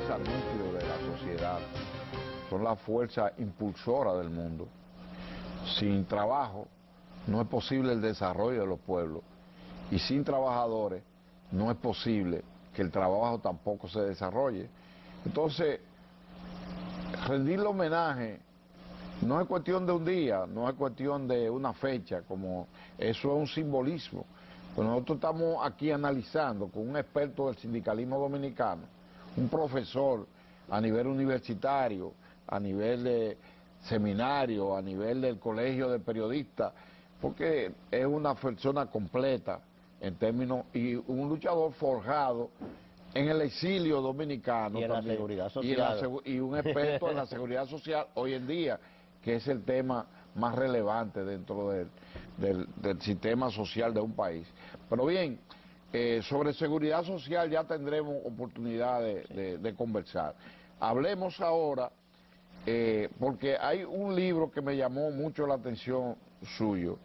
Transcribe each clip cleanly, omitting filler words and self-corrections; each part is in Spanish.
fuerza núcleo de la sociedad, son la fuerza impulsora del mundo. Sin trabajo no es posible el desarrollo de los pueblos, y sin trabajadores no es posible que el trabajo tampoco se desarrolle. Entonces, rendirle homenaje no es cuestión de un día, no es cuestión de una fecha, como eso es un simbolismo. Pues nosotros estamos aquí analizando con un experto del sindicalismo dominicano, un profesor a nivel universitario, a nivel de seminario, a nivel del colegio de periodistas, porque es una persona completa en términos, y un luchador forjado en el exilio dominicano y en también, la seguridad social. y un experto en la seguridad social hoy en día, que es el tema más relevante dentro del sistema social de un país. Pero bien, sobre seguridad social ya tendremos oportunidad de conversar. Hablemos ahora, porque hay un libro que me llamó mucho la atención suyo,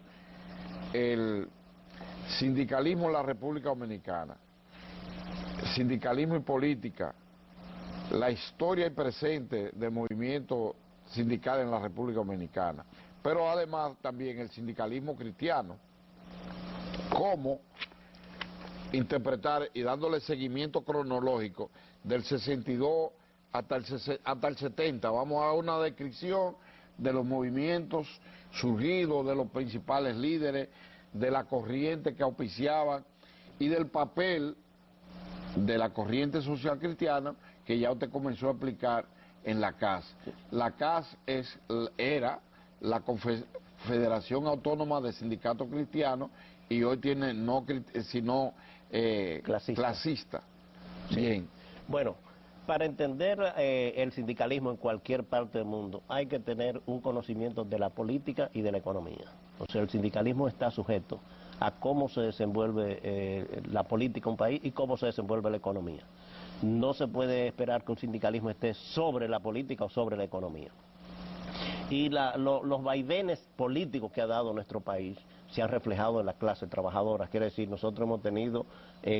el Sindicalismo en la República Dominicana, Sindicalismo y Política, la historia y presente del movimiento sindical en la República Dominicana, pero además también el sindicalismo cristiano, cómo interpretar y dándole seguimiento cronológico del 62 hasta el 70, vamos a una descripción de los movimientos surgidos, de los principales líderes, de la corriente que auspiciaban y del papel de la corriente social cristiana que ya usted comenzó a explicar en la CAS. La CAS era la Confederación Autónoma de Sindicatos Cristianos y hoy tiene sino clasista. Sí. Bien. Bueno, para entender el sindicalismo en cualquier parte del mundo hay que tener un conocimiento de la política y de la economía. O sea, el sindicalismo está sujeto a cómo se desenvuelve la política de un país y cómo se desenvuelve la economía. No se puede esperar que un sindicalismo esté sobre la política o sobre la economía. Y los vaivenes políticos que ha dado nuestro país se han reflejado en la clase trabajadora. Quiere decir, nosotros hemos tenido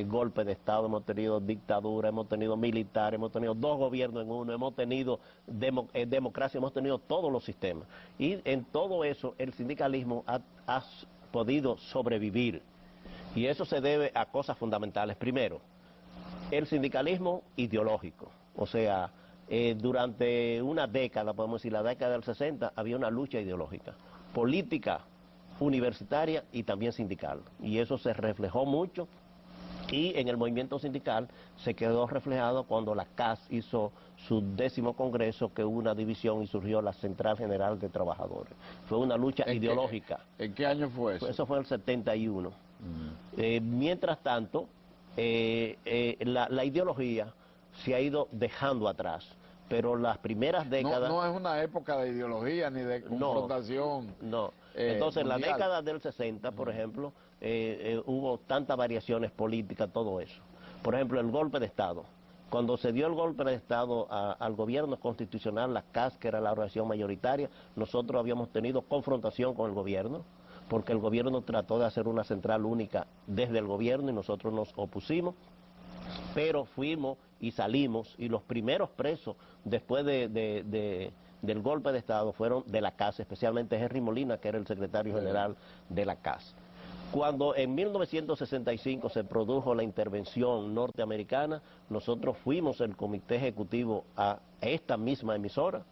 golpe de Estado, hemos tenido dictadura, hemos tenido militares, hemos tenido dos gobiernos en uno, hemos tenido democracia, hemos tenido todos los sistemas. Y en todo eso el sindicalismo ha podido sobrevivir. Y eso se debe a cosas fundamentales. Primero, el sindicalismo ideológico, o sea, durante una década, podemos decir la década del 60, había una lucha ideológica, política, universitaria y también sindical, y eso se reflejó mucho, y en el movimiento sindical se quedó reflejado cuando la CAS hizo su 10º congreso, que hubo una división y surgió la Central General de Trabajadores. Fue una lucha ideológica. ¿En qué año fue eso? Eso fue en el 71. Mientras tanto, la ideología se ha ido dejando atrás, pero las primeras décadas... No es una época de ideología ni de confrontación. No. Entonces, en la mundial. década del 60, por ejemplo, hubo tantas variaciones políticas, todo eso. Por ejemplo, el golpe de Estado. Cuando se dio el golpe de Estado al gobierno constitucional, la CAS, que era la organización mayoritaria, nosotros habíamos tenido confrontación con el gobierno, porque el gobierno trató de hacer una central única desde el gobierno y nosotros nos opusimos, pero fuimos y salimos, y los primeros presos después del golpe de Estado fueron de la CAS, especialmente Henry Molina, que era el secretario general de la CAS. Cuando en 1965 se produjo la intervención norteamericana, nosotros fuimos el comité ejecutivo a esta misma emisora,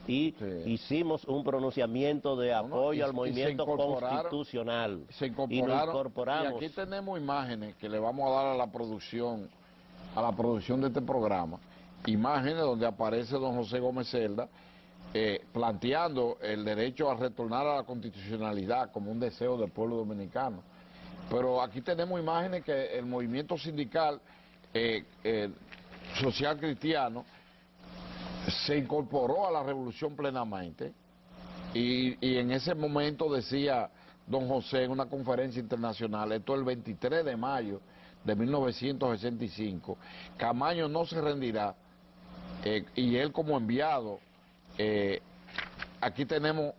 y hicimos un pronunciamiento de apoyo al movimiento constitucional. Se Y incorporaron, nos incorporamos. y aquí tenemos imágenes que le vamos a dar a la producción de este programa, imágenes donde aparece don José Gómez Celda planteando el derecho a retornar a la constitucionalidad como un deseo del pueblo dominicano. Pero aquí tenemos imágenes que el movimiento sindical social cristiano se incorporó a la revolución plenamente, y en ese momento decía don José en una conferencia internacional, esto el 23 de mayo de 1965, Camaño no se rendirá, y él como enviado, aquí tenemos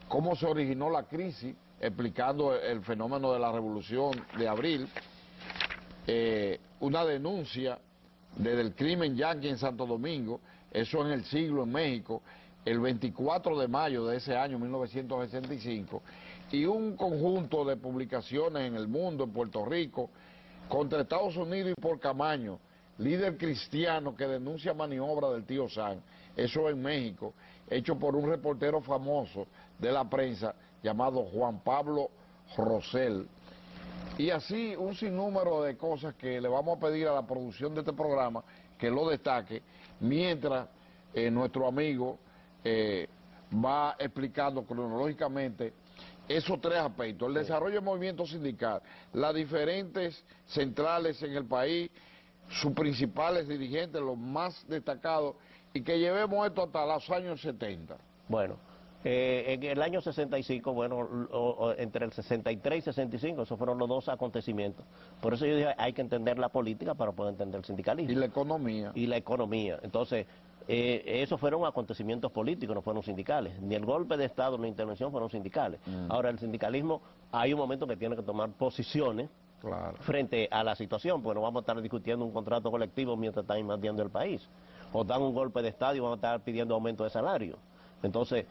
cómo se originó la crisis, explicando el fenómeno de la revolución de abril, una denuncia desde el crimen yanqui en Santo Domingo, eso en el siglo en México, el 24 de mayo de ese año, 1965, y un conjunto de publicaciones en el mundo, en Puerto Rico, contra Estados Unidos y por Camaño, líder cristiano que denuncia maniobra del tío San, eso en México, hecho por un reportero famoso de la prensa llamado Juan Pablo Rosell. Y así un sinnúmero de cosas que le vamos a pedir a la producción de este programa que lo destaque, mientras nuestro amigo va explicando cronológicamente esos tres aspectos: el desarrollo del movimiento sindical, las diferentes centrales en el país, sus principales dirigentes, los más destacados, y que llevemos esto hasta los años 70. Bueno, en el año 65, entre el 63 y 65, esos fueron los dos acontecimientos. Por eso yo dije, hay que entender la política para poder entender el sindicalismo. Y la economía. Y la economía. Entonces, esos fueron acontecimientos políticos, no fueron sindicales. Ni el golpe de Estado ni la intervención fueron sindicales. Ahora, el sindicalismo, hay un momento que tiene que tomar posiciones frente a la situación, pues no vamos a estar discutiendo un contrato colectivo mientras están invadiendo el país. O dan un golpe de Estado y van a estar pidiendo aumento de salario. Entonces,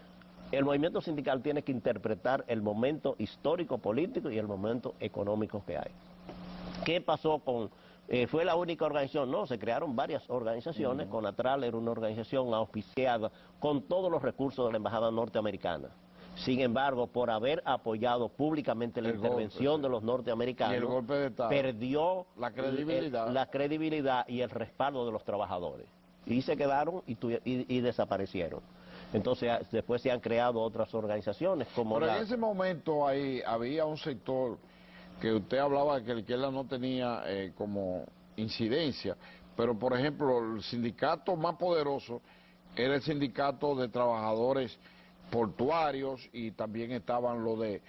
el movimiento sindical tiene que interpretar el momento histórico, político y el momento económico que hay. ¿Qué pasó con...? ¿Fue la única organización? No, se crearon varias organizaciones. Conatral era una organización auspiciada con todos los recursos de la embajada norteamericana. Sin embargo, por haber apoyado públicamente la intervención de los norteamericanos, y el golpe de Estado, perdió la credibilidad y el respaldo de los trabajadores. Y se quedaron y desaparecieron. Entonces, después se han creado otras organizaciones como Pero en ese momento ahí había un sector que usted hablaba que la izquierda no tenía como incidencia, pero por ejemplo el sindicato más poderoso era el sindicato de trabajadores portuarios, y también estaban lo de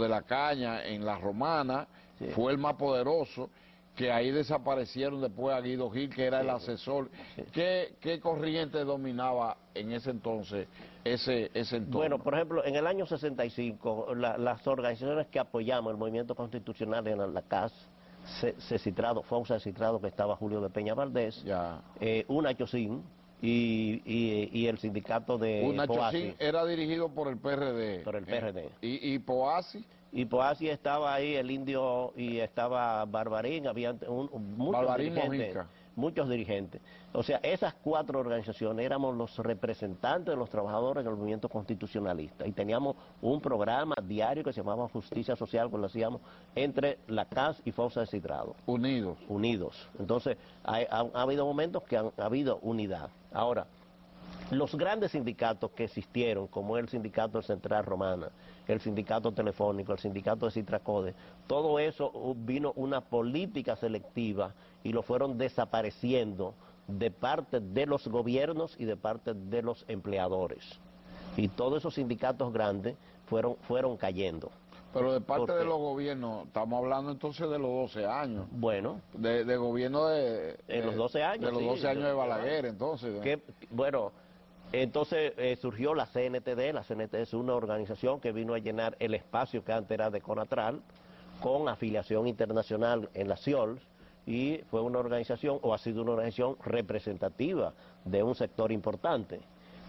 la caña en la Romana, fue el más poderoso, que ahí desaparecieron después a Guido Gil, que era el asesor. ¿Qué corriente dominaba en ese entonces ese entorno? Bueno, por ejemplo, en el año 65, las organizaciones que apoyamos el movimiento constitucional eran la CAS, Cecitrado, FONSA de Citrado, que estaba Julio de Peña Valdés, UNACHOSIN y el sindicato de UNACHOSIN era dirigido por el PRD. Por el PRD. ¿Y POASI? Y POASI estaba ahí, el Indio, y estaba Barbarín, había muchos dirigentes. O sea, esas cuatro organizaciones éramos los representantes de los trabajadores en el movimiento constitucionalista, y teníamos un programa diario que se llamaba Justicia Social, que lo hacíamos entre la CAS y FONSA de Citrado. Unidos. Entonces, ha habido momentos que ha habido unidad. Ahora, los grandes sindicatos que existieron, como el sindicato Central Romana, el sindicato Telefónico, el sindicato de Citracode, todo eso vino una política selectiva y lo fueron desapareciendo de parte de los gobiernos y de parte de los empleadores. Y todos esos sindicatos grandes fueron cayendo. Pero de parte de los gobiernos, estamos hablando entonces de los 12 años. Bueno. De gobierno de los 12 años. De los 12 años de Balaguer, entonces. Entonces surgió la CNTD. La CNTD es una organización que vino a llenar el espacio que antes era de Conatral, con afiliación internacional en la CIOLS, y fue una organización, o ha sido una organización representativa de un sector importante.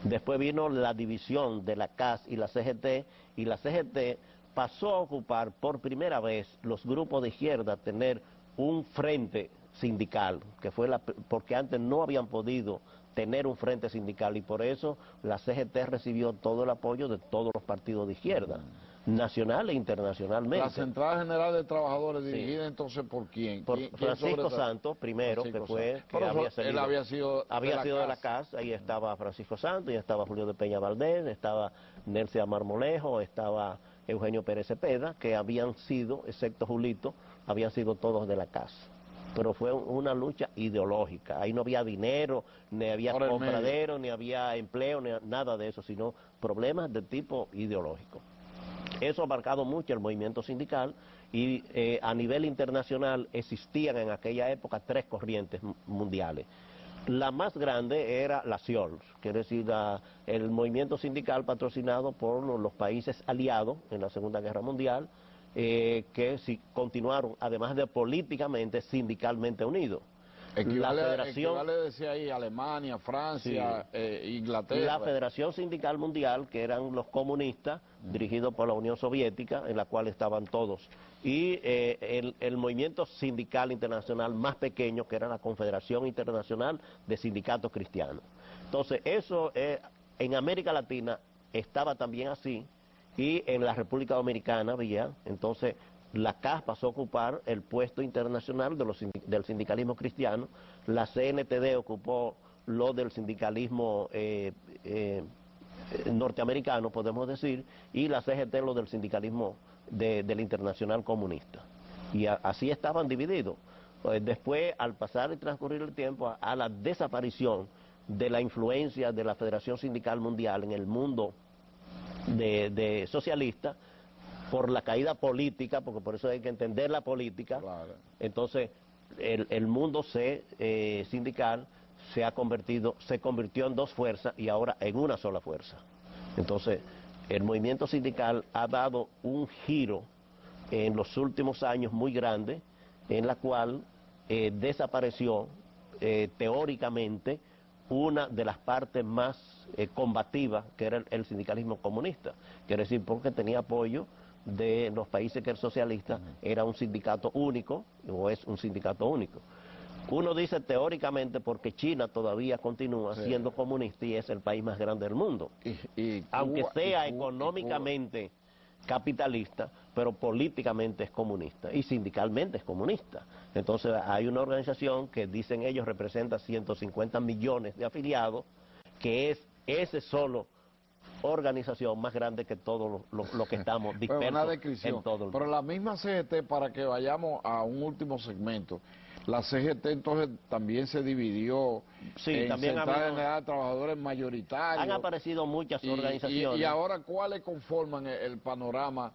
Después vino la división de la CAS y la CGT, y la CGT pasó a ocupar por primera vez los grupos de izquierda, tener un frente sindical, que fue porque antes no habían podido tener un frente sindical, y por eso la CGT recibió todo el apoyo de todos los partidos de izquierda, nacional e internacionalmente. La Central General de Trabajadores, dirigida entonces ¿por quién? Por Francisco Santos, primero, había sido de la CAS, ahí estaba Francisco Santos, y estaba Julio de Peña Valdés, estaba Nelson Marmolejo, estaba Eugenio Pérez Cepeda, que habían sido, excepto Julito, habían sido todos de la CAS. Pero fue una lucha ideológica. Ahí no había dinero, ni había compradero, ni había empleo, ni nada de eso, sino problemas de tipo ideológico. Eso ha marcado mucho el movimiento sindical, y a nivel internacional existían en aquella época tres corrientes mundiales. La más grande era la CIOLS, quiere decir el movimiento sindical patrocinado por los países aliados en la Segunda Guerra Mundial, que sí continuaron, además de políticamente, sindicalmente unidos. Equivale, decía ahí, Alemania, Francia, sí, Inglaterra. La Federación Sindical Mundial, que eran los comunistas, dirigidos por la Unión Soviética, en la cual estaban todos. Y el movimiento sindical internacional más pequeño, que era la Confederación Internacional de Sindicatos Cristianos. Entonces, eso en América Latina estaba también así, y en la República Dominicana había, entonces, la CAS pasó a ocupar el puesto internacional del sindicalismo cristiano, la CNTD ocupó lo del sindicalismo norteamericano, podemos decir, y la CGT lo del sindicalismo del internacional comunista. Y así estaban divididos. Después, al pasar y transcurrir el tiempo, a la desaparición de la influencia de la Federación Sindical Mundial en el mundo de socialista, por la caída política, porque por eso hay que entender la política, claro. Entonces el mundo sindical se convirtió en dos fuerzas y ahora en una sola fuerza. Entonces el movimiento sindical ha dado un giro en los últimos años muy grande, en la cual desapareció teóricamente una de las partes más combativas, que era el sindicalismo comunista, quiere decir porque tenía apoyo de los países que el socialista era un sindicato único, o es un sindicato único. Uno dice teóricamente porque China todavía continúa siendo comunista y es el país más grande del mundo, aunque sea económicamente capitalista, pero políticamente es comunista y sindicalmente es comunista. Entonces hay una organización que dicen ellos representa 150 millones de afiliados, que es ese solo organización más grande que todos los que estamos dispersos en todo el mundo. Pero la misma CGT, para que vayamos a un último segmento, la CGT entonces también se dividió en también Central General de Trabajadores mayoritarios. Han aparecido muchas organizaciones. Y ahora, ¿cuáles conforman el panorama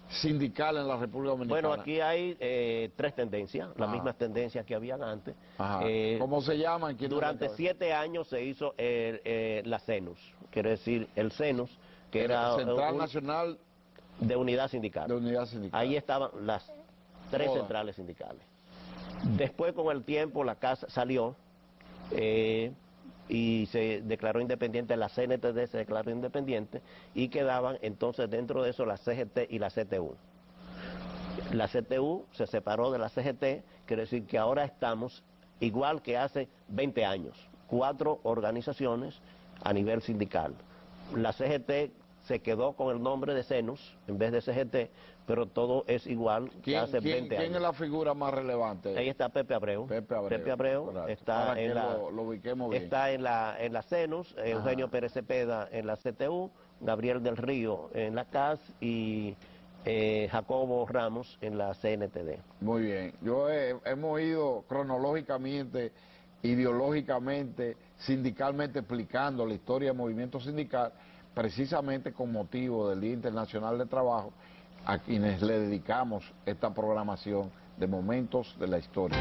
sindical en la República Dominicana? Bueno, aquí hay tres tendencias, las mismas tendencias que habían antes. ¿Cómo se llaman? Durante 7 años se hizo la CENUS, quiere decir el CENUS, que era Central Nacional de Unidad Sindical. Ahí estaban las 3 centrales sindicales. Después, con el tiempo, la CAS salió y se declaró independiente, la CNTD se declaró independiente, y quedaban entonces dentro de eso la CGT y la CTU. La CTU se separó de la CGT, quiere decir que ahora estamos igual que hace 20 años, 4 organizaciones a nivel sindical. La CGT se quedó con el nombre de CENUS en vez de CGT, pero todo es igual que hace 20 años. ¿Quién es la figura más relevante? Ahí está Pepe Abreu. Pepe Abreu está en la CENUS, Eugenio Pérez Cepeda en la CTU, Gabriel del Río en la CAS y Jacobo Ramos en la CNTD. Muy bien. Hemos ido cronológicamente, ideológicamente, sindicalmente explicando la historia del movimiento sindical, precisamente con motivo del Día Internacional de Trabajo, a quienes le dedicamos esta programación de Momentos de la Historia.